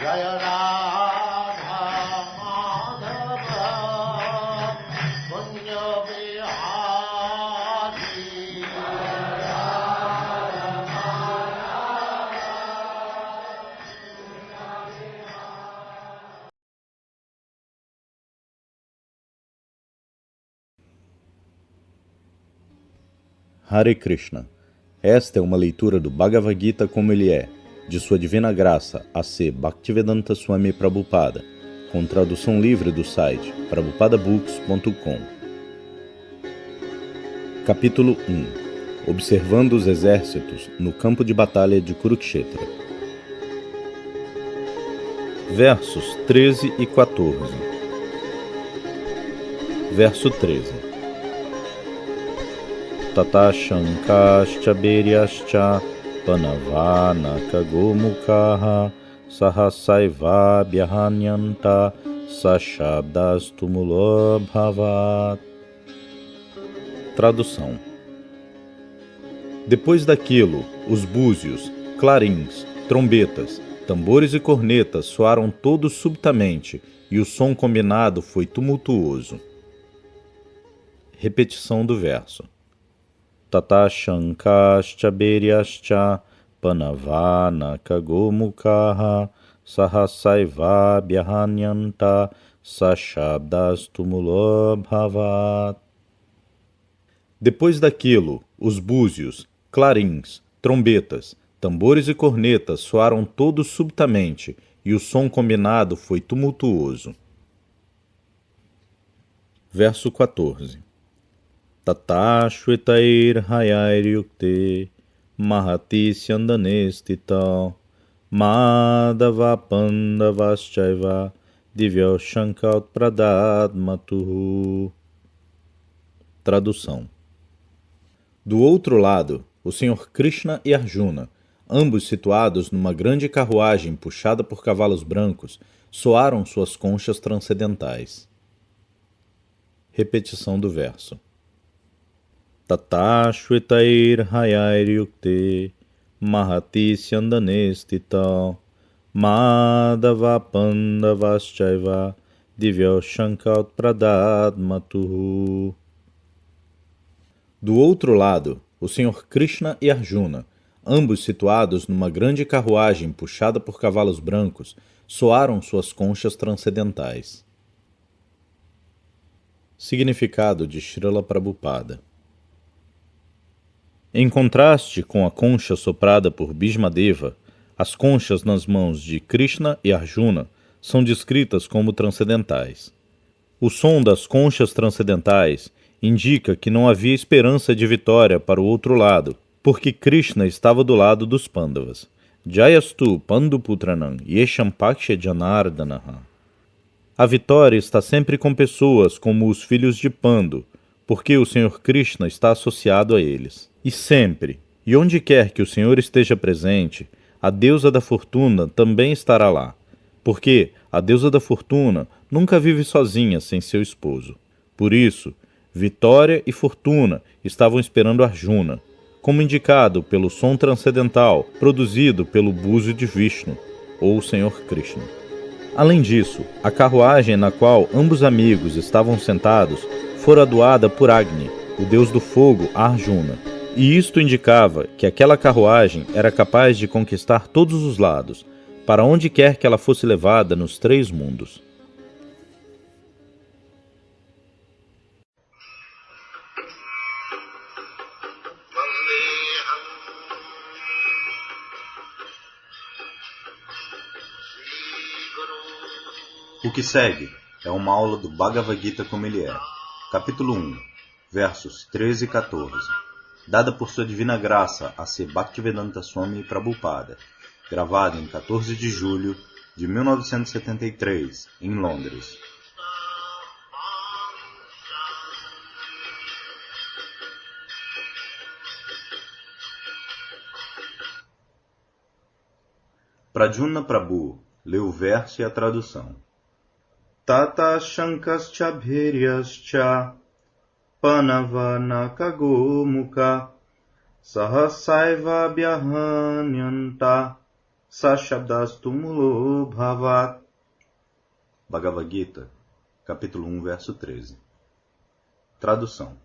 Jaya Radha Madhava Kunja Bihari Hare Krishna. Esta é uma leitura do Bhagavad Gita como ele é, de Sua Divina Graça, A.C. Bhaktivedanta Swami Prabhupada, com tradução livre do site prabhupadabooks.com. Capítulo 1. Observando os exércitos no campo de batalha de Kurukshetra. Versos 13 e 14. Verso 13. Tata shankascha beryascha panavanaka gomukaha sahasaiva bhyahanyanta sashabdastumulo bhavat. Tradução. Depois daquilo, os búzios, clarins, trombetas, tambores e cornetas soaram todos subitamente, e o som combinado foi tumultuoso. Repetição do verso. Tata shankascha beryascha panavanaka gomukaha sahasaiva bhyahanyanta sashabdastumulo bhavat. Depois daquilo, os búzios, clarins, trombetas, tambores e cornetas soaram todos subitamente, e o som combinado foi tumultuoso. Verso 14. Tata shvetair hayair yukte mahati syandane stita madhava pandavaschaiva divya shankaut pradad matuhu. Tradução. Do outro lado, o Senhor Krishna e Arjuna, ambos situados numa grande carruagem puxada por cavalos brancos, soaram suas conchas transcendentais. Repetição do verso. Tata shvetair hayair yukte mahati syandane stita madhava pandavaschaiva divya shankaut pradad matuhu. Do outro lado, o Senhor Krishna e Arjuna, ambos situados numa grande carruagem puxada por cavalos brancos, soaram suas conchas transcendentais. Significado de Srila Prabhupada. Em contraste com a concha soprada por Bhismadeva, as conchas nas mãos de Krishna e Arjuna são descritas como transcendentais. O som das conchas transcendentais indica que não havia esperança de vitória para o outro lado, porque Krishna estava do lado dos Pandavas. Jayastu Panduputranam Yesham Paksha Janardanaha. A vitória está sempre com pessoas como os filhos de Pandu, porque o Senhor Krishna está associado a eles. E sempre, e onde quer que o Senhor esteja presente, a deusa da fortuna também estará lá, porque a deusa da fortuna nunca vive sozinha sem seu esposo. Por isso, vitória e fortuna estavam esperando Arjuna, como indicado pelo som transcendental produzido pelo búzio de Vishnu, ou Senhor Krishna. Além disso, a carruagem na qual ambos amigos estavam sentados fora doada por Agni, o deus do fogo, a Arjuna, e isto indicava que aquela carruagem era capaz de conquistar todos os lados, para onde quer que ela fosse levada nos 3 mundos. O que segue é uma aula do Bhagavad Gita como ele é, capítulo 1, versos 13 e 14, dada por Sua Divina Graça A.C. Bhaktivedanta Swami Prabhupada, gravada em 14 de julho de 1973, em Londres. Pradyumna Prabhu leu o verso e a tradução. Tata shankascha bhiryascha panavanaka gomuka sahasaiva bhyahanyanta Sashabdastu mulo bhavat. Bhagavad Gita, capítulo 1, verso 13. Tradução.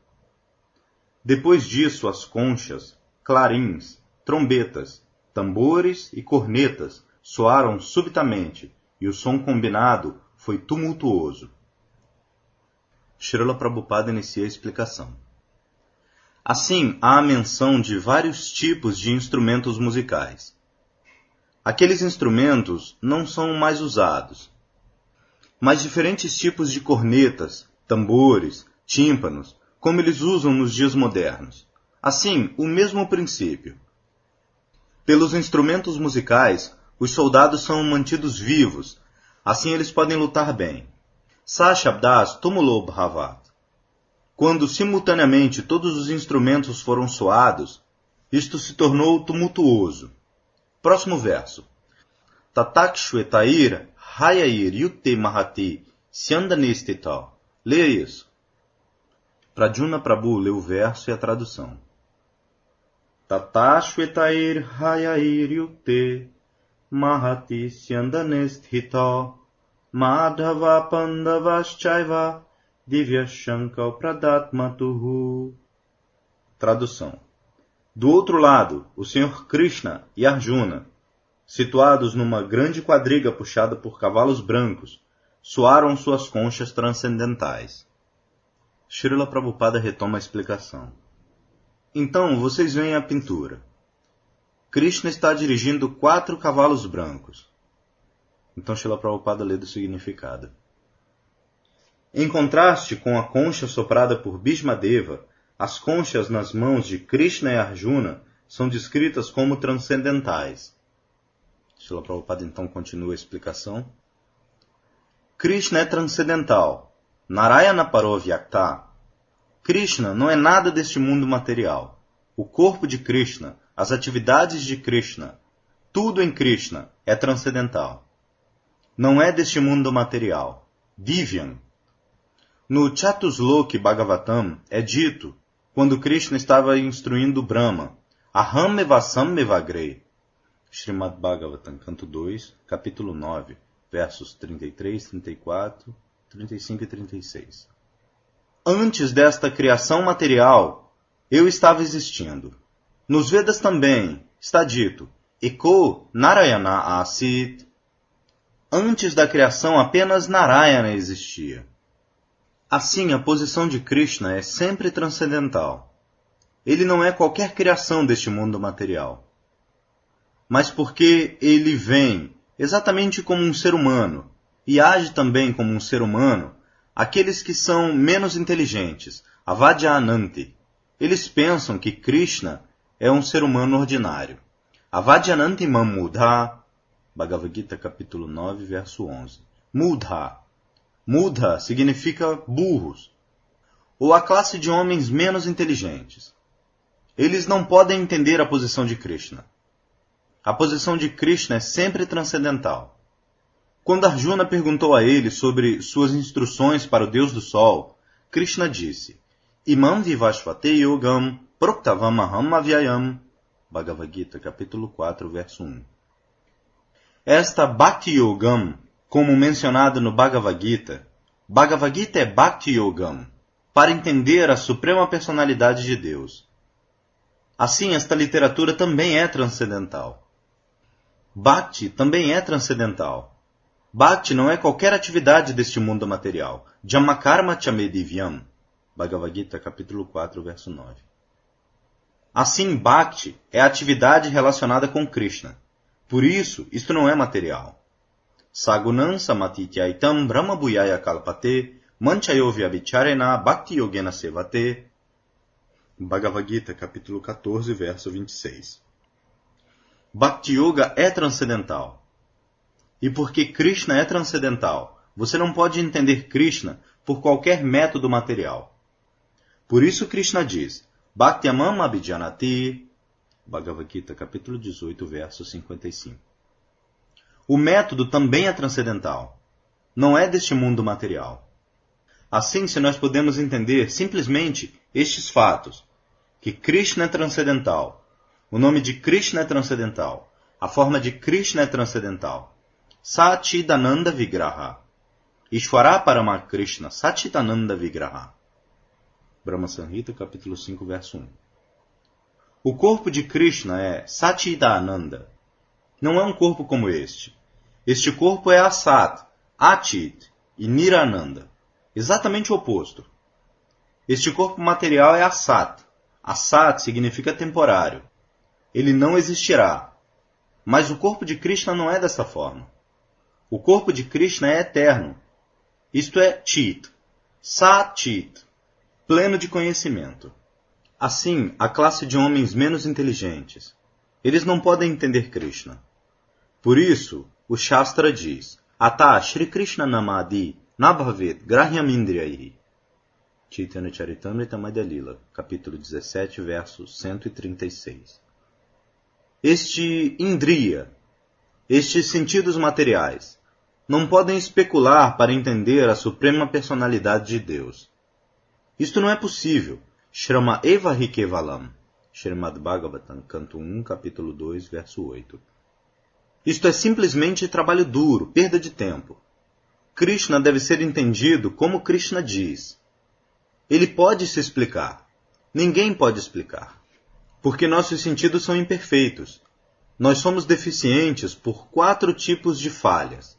Depois disso, as conchas, clarins, trombetas, tambores e cornetas soaram subitamente, e o som combinado foi tumultuoso. Srila Prabhupada inicia a explicação. Assim, há a menção de vários tipos de instrumentos musicais. Aqueles instrumentos não são mais usados, mas diferentes tipos de cornetas, tambores, tímpanos, como eles usam nos dias modernos. Assim, o mesmo princípio. Pelos instrumentos musicais, os soldados são mantidos vivos, assim eles podem lutar bem. Sashabdas tumulo bhavat. Quando simultaneamente todos os instrumentos foram soados, isto se tornou tumultuoso. Próximo verso. Tatakshvetair hayair yutte mahati syandanistita. Leia isso. Pradyumna Prabhu lê o verso e a tradução. Tatakshvetair hayair yutte mahati syandanistita. Madhava pandavaschaiva divya shankar pradatmatuhu. Tradução. Do outro lado, o Senhor Krishna e Arjuna, situados numa grande quadriga puxada por cavalos brancos, soaram suas conchas transcendentais. Srila Prabhupada retoma a explicação. Então, vocês veem a pintura. Krishna está dirigindo 4 cavalos brancos. Então, Srila Prabhupada lê do significado. Em contraste com a concha soprada por Bhismadeva, as conchas nas mãos de Krishna e Arjuna são descritas como transcendentais. Srila Prabhupada então continua a explicação. Krishna é transcendental. Narayana Parovyakta. Krishna não é nada deste mundo material. O corpo de Krishna, as atividades de Krishna, tudo em Krishna é transcendental. Não é deste mundo material. Divyam. No Chatusloki Bhagavatam é dito, quando Krishna estava instruindo Brahma, Aham Mevasam Mevagrei. Srimad Bhagavatam, canto 2, capítulo 9, versos 33, 34, 35 e 36. Antes desta criação material, eu estava existindo. Nos Vedas também está dito, Eko Narayana Asit. Antes da criação, apenas Narayana existia. Assim, a posição de Krishna é sempre transcendental. Ele não é qualquer criação deste mundo material. Mas porque ele vem exatamente como um ser humano e age também como um ser humano, aqueles que são menos inteligentes, Avadyananti, eles pensam que Krishna é um ser humano ordinário. Avadyananti mam mudha. Bhagavad Gita, capítulo 9, verso 11. Mudha. Mudha significa burros, ou a classe de homens menos inteligentes. Eles não podem entender a posição de Krishna. A posição de Krishna é sempre transcendental. Quando Arjuna perguntou a ele sobre suas instruções para o Deus do Sol, Krishna disse, Imam vivashvate yogam proktavam aham avyayam. Bhagavad Gita, capítulo 4, verso 1. Esta Bhakti Yogam, como mencionado no Bhagavad Gita é Bhakti Yogam, para entender a suprema personalidade de Deus. Assim, esta literatura também é transcendental. Bhakti também é transcendental. Bhakti não é qualquer atividade deste mundo material. Jamakarma Chamedivyam. Bhagavad Gita, capítulo 4, verso 9. Assim, Bhakti é a atividade relacionada com Krishna. Por isso, isto não é material. Sagunam samatityaitam brahma bhuyaya kalpate manchayo vyabhicharena bhakti yogena sevate. Bhagavad Gita, capítulo 14, verso 26. Bhakti Yoga é transcendental. E porque Krishna é transcendental, você não pode entender Krishna por qualquer método material. Por isso Krishna diz, Bhaktyamam abhijanati. Bhagavad Gita, capítulo 18, verso 55. O método também é transcendental. Não é deste mundo material. Assim, se nós podemos entender simplesmente estes fatos, que Krishna é transcendental, o nome de Krishna é transcendental, A forma de Krishna é transcendental. Satchidananda Vigraha. Ishvara Parama Krishna Satchidananda Vigraha. Brahma Samhita, capítulo 5, verso 1. O corpo de Krishna é Satchidananda. Não é um corpo como este. Este corpo é Asat, Achit e Nirananda. Exatamente o oposto. Este corpo material é Asat. Asat significa temporário. Ele não existirá. Mas o corpo de Krishna não é dessa forma. O corpo de Krishna é eterno. Isto é Chit, Sat-Chit, pleno de conhecimento. Assim, a classe de homens menos inteligentes. Eles não podem entender Krishna. Por isso, o Shastra diz, Ata Shri Krishna Namadi Nabhavet Grahyamindriyaihi. Chaitanya Charitamrita Madhya Lila, capítulo 17, verso 136. Este Indriya, estes sentidos materiais, não podem especular para entender a suprema personalidade de Deus. Isto não é possível. Shrama Eva Hikevalam. Srimad Bhagavatam, canto 1, capítulo 2, verso 8. Isto é simplesmente trabalho duro, perda de tempo. Krishna deve ser entendido como Krishna diz. Ele pode se explicar. Ninguém pode explicar. Porque nossos sentidos são imperfeitos. Nós somos deficientes por 4 tipos de falhas.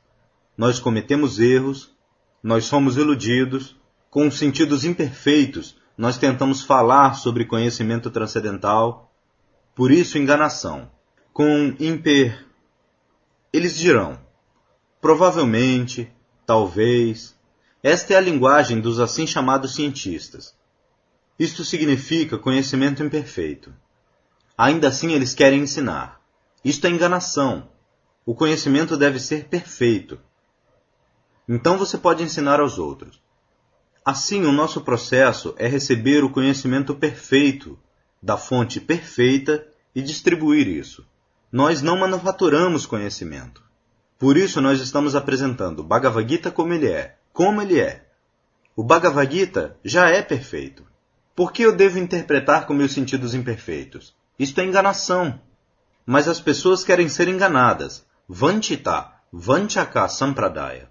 Nós cometemos erros, nós somos iludidos, com os sentidos imperfeitos, nós tentamos falar sobre conhecimento transcendental, por isso enganação. Com eles dirão, provavelmente, talvez, esta é a linguagem dos assim chamados cientistas. Isto significa conhecimento imperfeito. Ainda assim eles querem ensinar. Isto é enganação. O conhecimento deve ser perfeito. Então você pode ensinar aos outros. Assim, o nosso processo é receber o conhecimento perfeito, da fonte perfeita, e distribuir isso. Nós não manufaturamos conhecimento. Por isso nós estamos apresentando o Bhagavad Gita como ele é. Como ele é. O Bhagavad Gita já é perfeito. Por que eu devo interpretar com meus sentidos imperfeitos? Isto é enganação. Mas as pessoas querem ser enganadas. Vanchita, Vanchaka Sampradaya.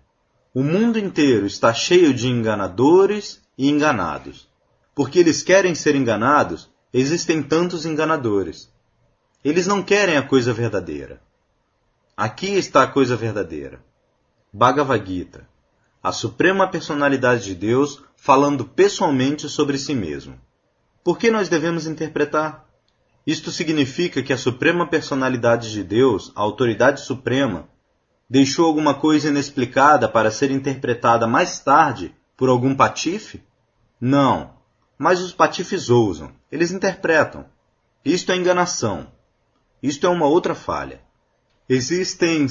O mundo inteiro está cheio de enganadores e enganados. Porque eles querem ser enganados, existem tantos enganadores. Eles não querem a coisa verdadeira. Aqui está a coisa verdadeira. Bhagavad Gita, a suprema personalidade de Deus falando pessoalmente sobre si mesmo. Por que nós devemos interpretar? Isto significa que a suprema personalidade de Deus, a autoridade suprema, deixou alguma coisa inexplicada para ser interpretada mais tarde por algum patife? Não, mas os patifes ousam, eles interpretam. Isto é enganação. Isto é uma outra falha. Existem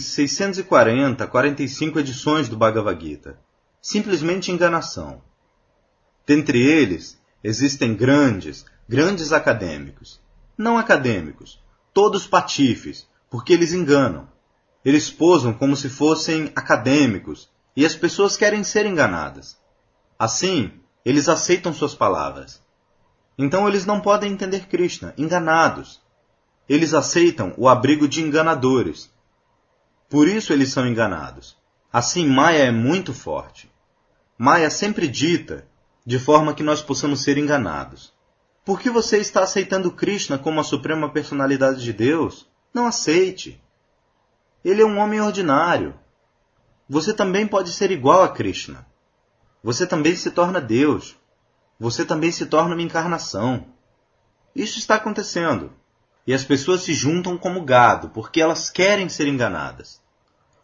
45 edições do Bhagavad Gita. Simplesmente enganação. Dentre eles, existem grandes acadêmicos. Não acadêmicos, todos patifes, porque eles enganam. Eles posam como se fossem acadêmicos, e as pessoas querem ser enganadas. Assim, eles aceitam suas palavras. Então eles não podem entender Krishna, enganados. Eles aceitam o abrigo de enganadores. Por isso eles são enganados. Assim, Maya é muito forte. Maya sempre dita, de forma que nós possamos ser enganados. Por que você está aceitando Krishna como a suprema personalidade de Deus? Não aceite. Ele é um homem ordinário. Você também pode ser igual a Krishna. Você também se torna Deus. Você também se torna uma encarnação. Isso está acontecendo. E as pessoas se juntam como gado, porque elas querem ser enganadas.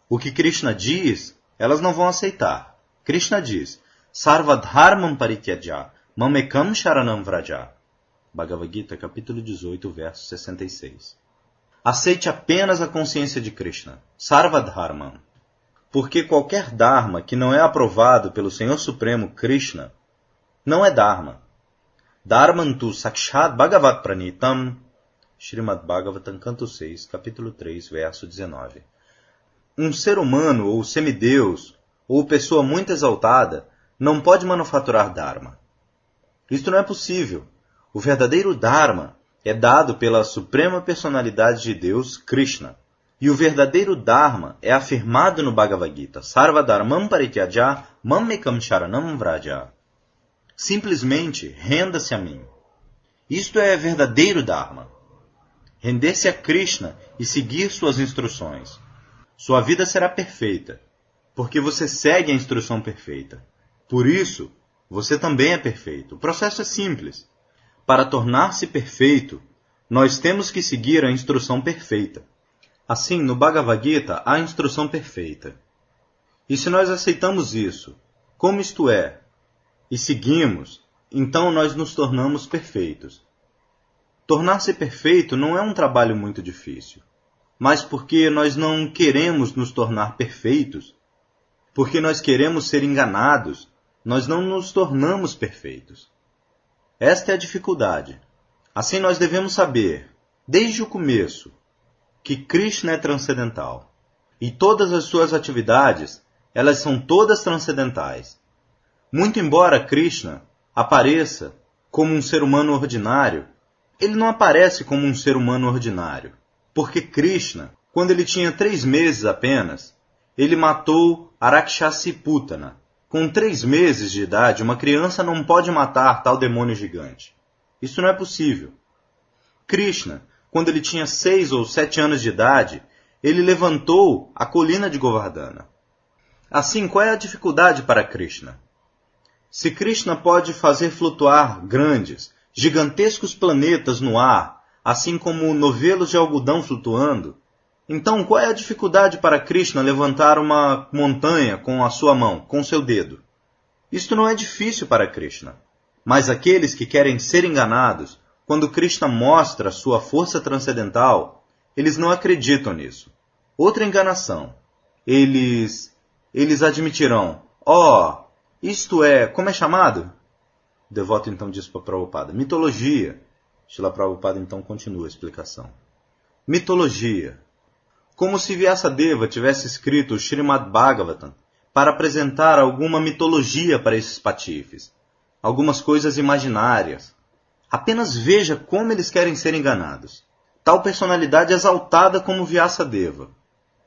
O que Krishna diz, elas não vão aceitar. Krishna diz, Sarvadharmam Parityaja, Mamekam Sharanam Vraja. Bhagavad Gita, capítulo 18, verso 66. Aceite apenas a consciência de Krishna, Sarvadharmam. Porque qualquer Dharma que não é aprovado pelo Senhor Supremo Krishna, não é Dharma. Dharmantu Sakshat Bhagavat Pranitam. Srimad Bhagavatam, canto 6, capítulo 3, verso 19. Um ser humano, ou semideus, ou pessoa muito exaltada, não pode manufaturar Dharma. Isto não é possível. O verdadeiro Dharma é dado pela suprema personalidade de Deus, Krishna. E o verdadeiro Dharma é afirmado no Bhagavad Gita. Sarva dharmam parityaja mammekam sharanam vraja. Simplesmente renda-se a mim. Isto é verdadeiro Dharma. Render-se a Krishna e seguir suas instruções. Sua vida será perfeita, porque você segue a instrução perfeita. Por isso, você também é perfeito. O processo é simples. Para tornar-se perfeito, nós temos que seguir a instrução perfeita. Assim, no Bhagavad Gita, há a instrução perfeita. E se nós aceitamos isso, como isto é, e seguimos, então nós nos tornamos perfeitos. Tornar-se perfeito não é um trabalho muito difícil, mas porque nós não queremos nos tornar perfeitos, porque nós queremos ser enganados, nós não nos tornamos perfeitos. Esta é a dificuldade. Assim nós devemos saber, desde o começo, que Krishna é transcendental. E todas as suas atividades, elas são todas transcendentais. Muito embora Krishna apareça como um ser humano ordinário, ele não aparece como um ser humano ordinário. Porque Krishna, quando ele tinha 3 meses apenas, ele matou Arakshasiputana. Com 3 meses de idade, uma criança não pode matar tal demônio gigante. Isso não é possível. Krishna, quando ele tinha 6 ou 7 anos de idade, ele levantou a colina de Govardhana. Assim, qual é a dificuldade para Krishna? Se Krishna pode fazer flutuar grandes, gigantescos planetas no ar, assim como novelos de algodão flutuando, então qual é a dificuldade para Krishna levantar uma montanha com a sua mão, com seu dedo? Isto não é difícil para Krishna. Mas aqueles que querem ser enganados, quando Krishna mostra sua força transcendental, eles não acreditam nisso. Outra enganação. Eles admitirão, isto é, como é chamado? O devoto então diz para Prabhupada, mitologia. Srila Prabhupada então continua a explicação. Mitologia. Como se Vyasadeva tivesse escrito o Srimad Bhagavatam para apresentar alguma mitologia para esses patifes, algumas coisas imaginárias. Apenas veja como eles querem ser enganados. Tal personalidade exaltada como Vyasadeva,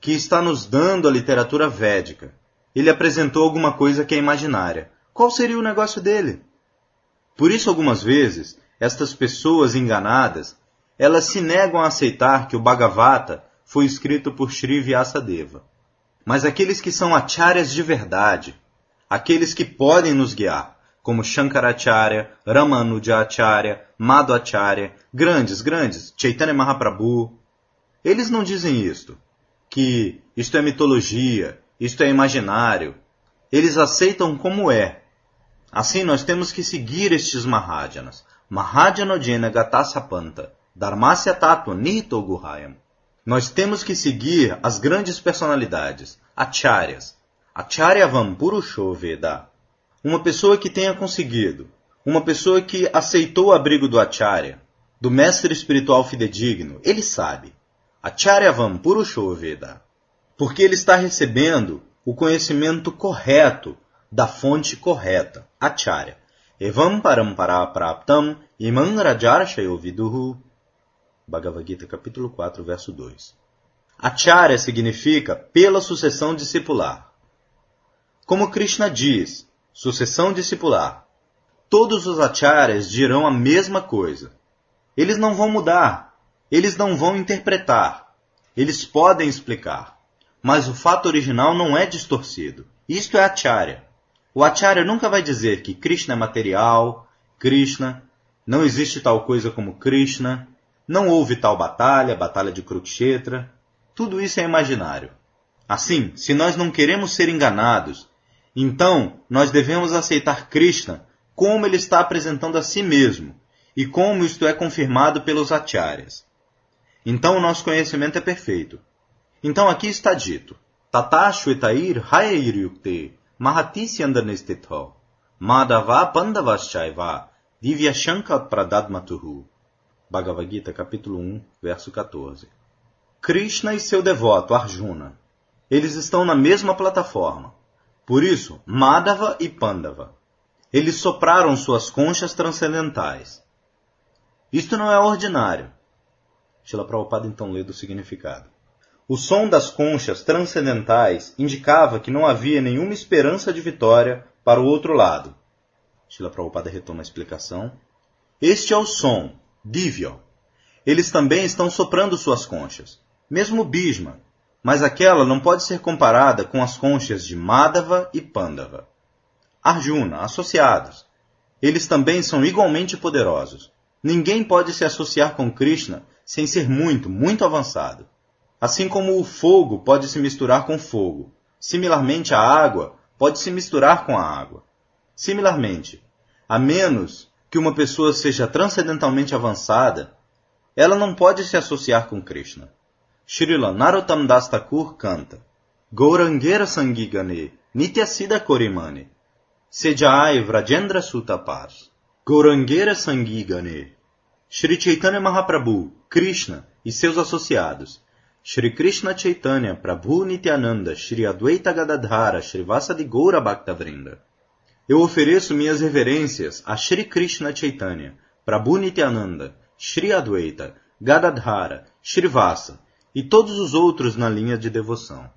que está nos dando a literatura védica. Ele apresentou alguma coisa que é imaginária. Qual seria o negócio dele? Por isso, algumas vezes, estas pessoas enganadas, elas se negam a aceitar que o Bhagavata foi escrito por Sri Vyasadeva. Mas aqueles que são acharyas de verdade, aqueles que podem nos guiar, como Shankaracharya, Ramanujacharya, Madhvacharya, grandes, Chaitanya Mahaprabhu, eles não dizem isto, que isto é mitologia, isto é imaginário. Eles aceitam como é. Assim nós temos que seguir estes Mahajanas. Mahajanojena Gatasapanta, Dharmasya Tattva Nihito Guhayam. Nós temos que seguir as grandes personalidades, acharyas. Acharyavam Purusho Veda. Uma pessoa que tenha conseguido, uma pessoa que aceitou o abrigo do acharya, do mestre espiritual fidedigno, ele sabe. Acharyavam Purusho Veda. Porque ele está recebendo o conhecimento correto da fonte correta, acharya. Evam parampara praptam imam rajarshayo viduhu. Bhagavad Gita, capítulo 4, verso 2. Acharya significa pela sucessão discipular. Como Krishna diz, sucessão discipular. Todos os acharyas dirão a mesma coisa. Eles não vão mudar. Eles não vão interpretar. Eles podem explicar. Mas o fato original não é distorcido. Isto é acharya. O acharya nunca vai dizer que Krishna é material, Krishna, não existe tal coisa como Krishna, não houve tal batalha, batalha de Kurukshetra. Tudo isso é imaginário. Assim, se nós não queremos ser enganados, então nós devemos aceitar Krishna como ele está apresentando a si mesmo e como isto é confirmado pelos acharyas. Então o nosso conhecimento é perfeito. Então aqui está dito, Tata Shvetair Hayair Yukte Mahatisyandanestitho Madhava Pandavaschaiva Divyashanka Pradadmatuhu. Bhagavad Gita, capítulo 1, verso 14. Krishna e seu devoto, Arjuna, eles estão na mesma plataforma. Por isso, Madhava e Pandava, eles sopraram suas conchas transcendentais. Isto não é ordinário. Srila Prabhupada então lê do significado. O som das conchas transcendentais indicava que não havia nenhuma esperança de vitória para o outro lado. Srila Prabhupada retoma a explicação. Este é o som, Divya. Eles também estão soprando suas conchas, mesmo Bhishma, mas aquela não pode ser comparada com as conchas de Madhava e Pandava. Arjuna, associados. Eles também são igualmente poderosos. Ninguém pode se associar com Krishna sem ser muito, muito avançado. Assim como o fogo pode se misturar com fogo, similarmente a água pode se misturar com a água. Similarmente, a menos que uma pessoa seja transcendentalmente avançada, ela não pode se associar com Krishna. Srila Narottam Das Thakur canta: Gaurangera Sangigane Nityasida Korimane Sejai Vrajendra Sutapas Gaurangera Sangigane. Shri Chaitanya Mahaprabhu, Krishna e seus associados, Shri Krishna Chaitanya Prabhu Nityananda Shri Advaita Gadadhara Shrivasadi Gaura Bhaktavrinda. Eu ofereço minhas reverências a Shri Krishna Chaitanya Prabhu Nityananda Shri Advaita Gadadhara Shrivasa e todos os outros na linha de devoção.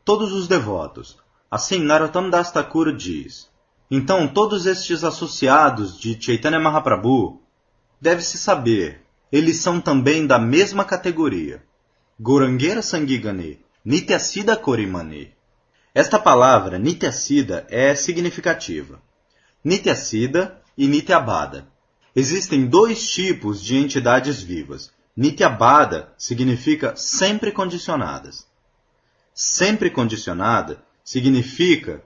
Todos os devotos. Assim Narottam Das Thakur diz. Então todos estes associados de Chaitanya Mahaprabhu, deve-se saber, eles são também da mesma categoria. Gaurangera Sangigane, Nityasida Korimane. Esta palavra, Nityasida, é significativa. Nityasida e Nityabada. Existem dois tipos de entidades vivas. Nityabada significa sempre condicionadas. Sempre condicionada significa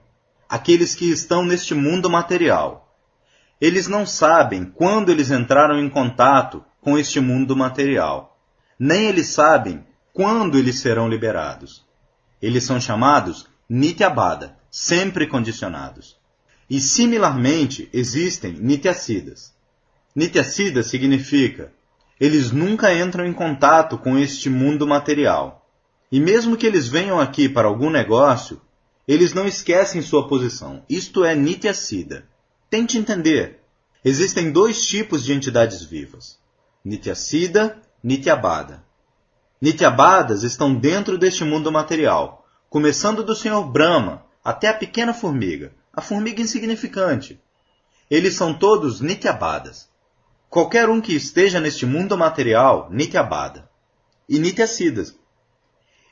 aqueles que estão neste mundo material. Eles não sabem quando eles entraram em contato com este mundo material. Nem eles sabem quando eles serão liberados. Eles são chamados Nityabada, sempre condicionados. E similarmente existem Nityasidas. Nityasida significa eles nunca entram em contato com este mundo material. E mesmo que eles venham aqui para algum negócio, eles não esquecem sua posição. Isto é Nityasida. Tente entender. Existem dois tipos de entidades vivas. Nityasida, Nityabada. Nityabadas estão dentro deste mundo material, começando do Senhor Brahma até a pequena formiga, a formiga insignificante. Eles são todos Nityabadas. Qualquer um que esteja neste mundo material, Nityabada. E Nityasidas.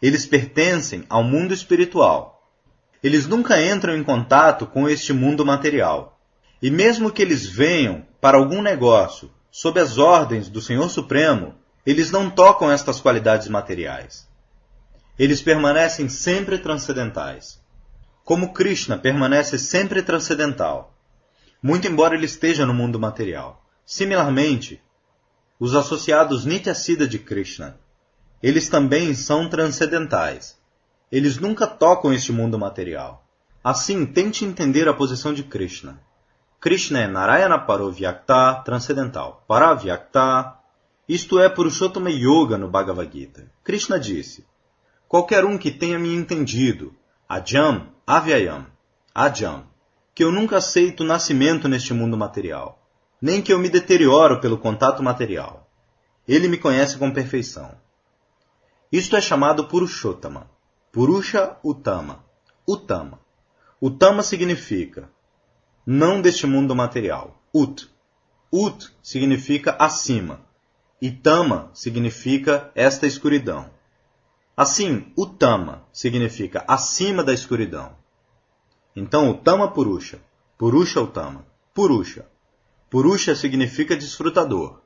Eles pertencem ao mundo espiritual. Eles nunca entram em contato com este mundo material. E mesmo que eles venham para algum negócio, sob as ordens do Senhor Supremo, eles não tocam estas qualidades materiais. Eles permanecem sempre transcendentais. Como Krishna permanece sempre transcendental, muito embora ele esteja no mundo material. Similarmente, os associados Nityasida de Krishna, eles também são transcendentais. Eles nunca tocam este mundo material. Assim, tente entender a posição de Krishna. Krishna é Narayana Paravyakta, transcendental. Paravyakta, isto é Purushottama Yoga no Bhagavad Gita. Krishna disse, qualquer um que tenha me entendido, Ajam, Avyayam, Ajam, que eu nunca aceito nascimento neste mundo material, nem que eu me deterioro pelo contato material. Ele me conhece com perfeição. Isto é chamado Purushottama. Purusha Uttama. Uttama. Uttama significa não deste mundo material. Ut. Ut significa acima. E Tama significa esta escuridão. Assim, Uttama significa acima da escuridão. Então, Uttama Purusha. Purusha Uttama. Purusha. Purusha significa desfrutador.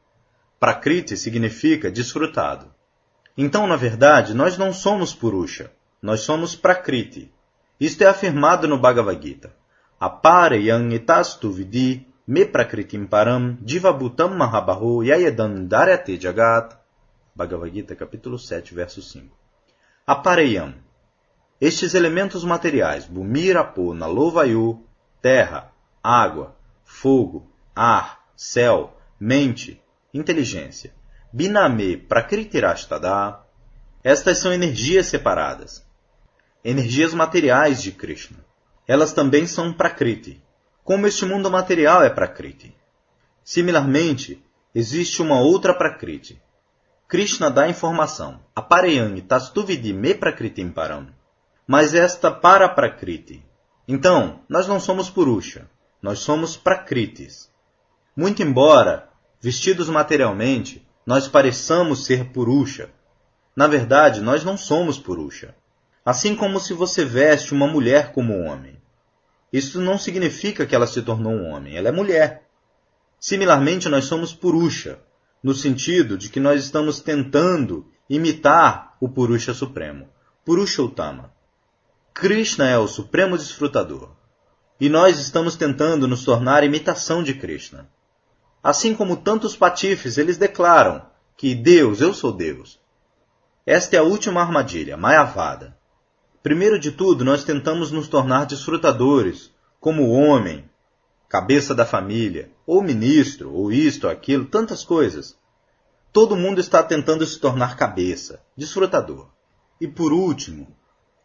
Prakriti significa desfrutado. Então, na verdade, nós não somos Purusha. Nós somos Prakriti. Isto é afirmado no Bhagavad Gita. Apareyam etastu vidi me prakritim param divabhutam mahabaho yayedam daryate jagat. Bhagavad Gita, capítulo 7, verso 5. Apareyam. Estes elementos materiais, Bhumi, Apo, Nalo, Vayu, terra, água, fogo, ar, céu, mente, inteligência. Biname prakritirashtada. Estas são energias separadas. Energias materiais de Krishna. Elas também são Prakriti, como este mundo material é Prakriti. Similarmente, existe uma outra Prakriti. Krishna dá informação. Apareyani tastuvidi me prakritim param. Mas esta para prakriti. Então, nós não somos Purusha, nós somos Prakritis. Muito embora, vestidos materialmente, nós pareçamos ser Purusha, na verdade, nós não somos Purusha. Assim como se você veste uma mulher como um homem. Isso não significa que ela se tornou um homem, ela é mulher. Similarmente, nós somos Purusha, no sentido de que nós estamos tentando imitar o Purusha Supremo, Purushottama. Krishna é o Supremo Desfrutador, e nós estamos tentando nos tornar imitação de Krishna. Assim como tantos patifes, eles declaram que Deus, eu sou Deus. Esta é a última armadilha, Mayavada. Primeiro de tudo, nós tentamos nos tornar desfrutadores, como homem, cabeça da família, ou ministro, ou isto, ou aquilo, tantas coisas. Todo mundo está tentando se tornar cabeça, desfrutador. E por último,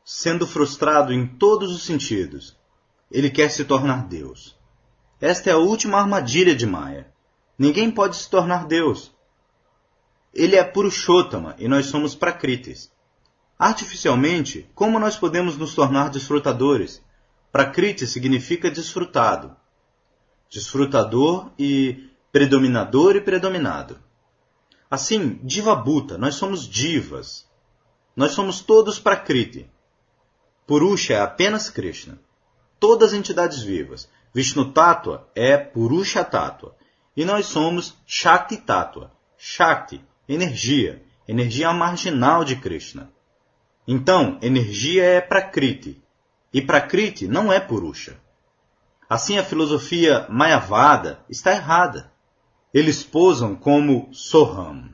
sendo frustrado em todos os sentidos, ele quer se tornar Deus. Esta é a última armadilha de Maya. Ninguém pode se tornar Deus. Ele é Purushottama e nós somos Prakritis. Artificialmente, como nós podemos nos tornar desfrutadores? Prakriti significa desfrutado. Desfrutador e predominador e predominado. Assim, Diva Bhuta, nós somos divas. Nós somos todos Prakriti. Purusha é apenas Krishna. Todas as entidades vivas. Vishnu Tattva é Purusha Tattva. E nós somos Shakti Tattva. Shakti, energia. Energia marginal de Krishna. Então, energia é Prakriti. E Prakriti não é Purusha. Assim, a filosofia Mayavada está errada. Eles posam como Soham.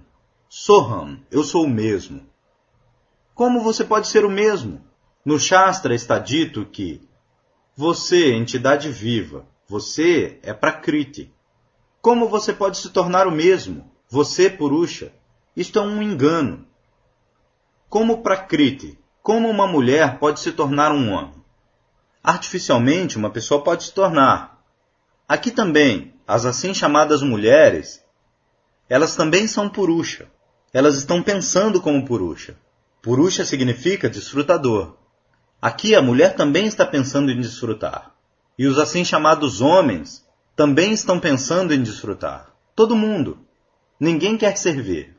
Soham, eu sou o mesmo. Como você pode ser o mesmo? No Shastra está dito que você, entidade viva, você é Prakriti. Como você pode se tornar o mesmo? Você, Purusha. Isto é um engano. Como Prakriti, como uma mulher pode se tornar um homem? Artificialmente, uma pessoa pode se tornar. Aqui também, as assim chamadas mulheres, elas também são Purusha. Elas estão pensando como Purusha. Purusha significa desfrutador. Aqui a mulher também está pensando em desfrutar. E os assim chamados homens também estão pensando em desfrutar. Todo mundo. Ninguém quer servir.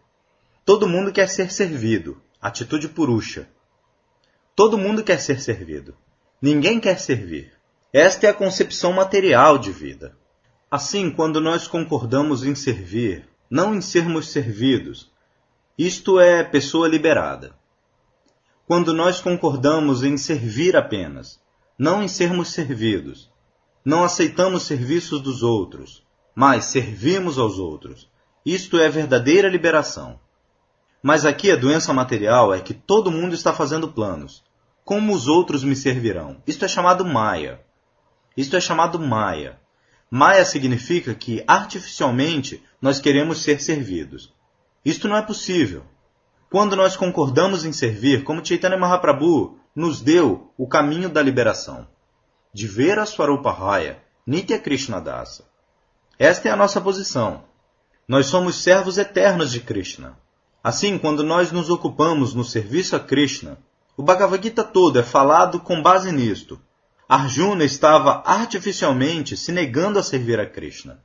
Todo mundo quer ser servido. Atitude Purusha. Todo mundo quer ser servido. Ninguém quer servir. Esta é a concepção material de vida. Assim, quando nós concordamos em servir, não em sermos servidos, isto é pessoa liberada. Quando nós concordamos em servir apenas, não em sermos servidos, não aceitamos serviços dos outros, mas servimos aos outros, isto é verdadeira liberação. Mas aqui a doença material é que todo mundo está fazendo planos. Como os outros me servirão? Isto é chamado Maya. Isto é chamado Maya. Maya significa que, artificialmente, nós queremos ser servidos. Isto não é possível. Quando nós concordamos em servir, como Chaitanya Mahaprabhu nos deu o caminho da liberação. De ver a Swarupahaya, Nitya Krishna Dasa. Esta é a nossa posição. Nós somos servos eternos de Krishna. Assim, quando nós nos ocupamos no serviço a Krishna, o Bhagavad Gita todo é falado com base nisto. Arjuna estava artificialmente se negando a servir a Krishna.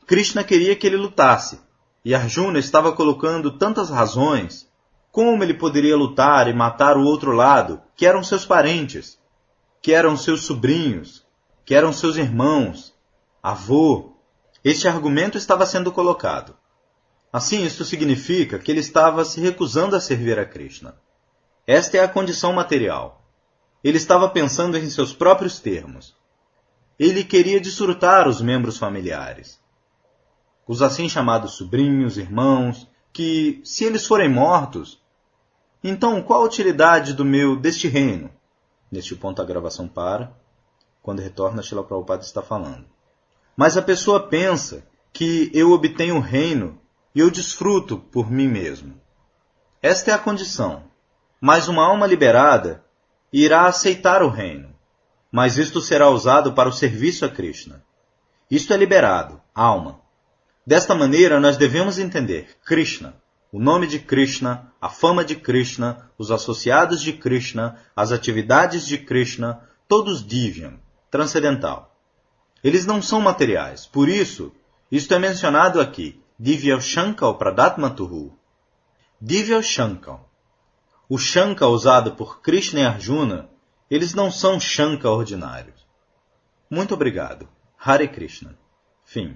Krishna queria que ele lutasse, e Arjuna estava colocando tantas razões como ele poderia lutar e matar o outro lado, que eram seus parentes, que eram seus sobrinhos, que eram seus irmãos, avô. Este argumento estava sendo colocado. Assim, isto significa que ele estava se recusando a servir a Krishna. Esta é a condição material. Ele estava pensando em seus próprios termos. Ele queria desfrutar os membros familiares. Os assim chamados sobrinhos, irmãos, que, se eles forem mortos, então qual a utilidade deste reino? Neste ponto a gravação para. Quando retorna, Srila Prabhupada está falando. Mas a pessoa pensa que eu obtenho o reino e eu desfruto por mim mesmo. Esta é a condição. Mas uma alma liberada irá aceitar o reino. Mas isto será usado para o serviço a Krishna. Isto é liberado, alma. Desta maneira, nós devemos entender Krishna. O nome de Krishna, a fama de Krishna, os associados de Krishna, as atividades de Krishna, todos divyam, transcendental. Eles não são materiais, por isso, isto é mencionado aqui, Divya Shankal Pradatmatuhu. Divya Shankal. O Shanka usado por Krishna e Arjuna, eles não são Shanka ordinários. Muito obrigado. Hare Krishna. Fim.